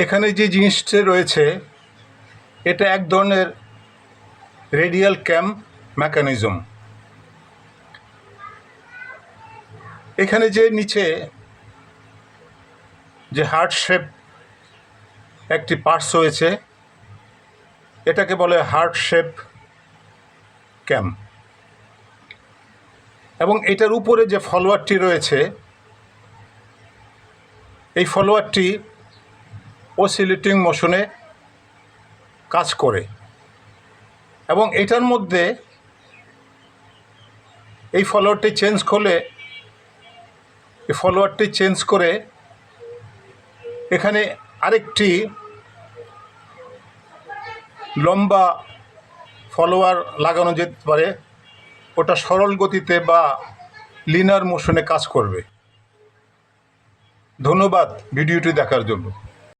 এখানে যে জিনিসটা রয়েছে এটা এক ধরনের রেডিয়াল ক্যাম মেকানিজম। এখানে যে নিচে যে হার্ট শেপ একটি পার্টস রয়েছে এটাকে বলে হার্ট শেপ ক্যাম, এবং এটার উপরে যে ফলোয়ারটি রয়েছে এই ফলোয়ারটি অসিলেটিং মোশনে কাজ করে, এবং এটার মধ্যে এই ফলোয়ারটি চেঞ্জ করলে এই ফলোয়ারটি চেঞ্জ করে এখানে আরেকটি লম্বা ফলোয়ার লাগানো যেতে পারে, ওটা সরল গতিতে বা লিনার মোশনে কাজ করবে। ধন্যবাদ ভিডিওটি দেখার জন্য।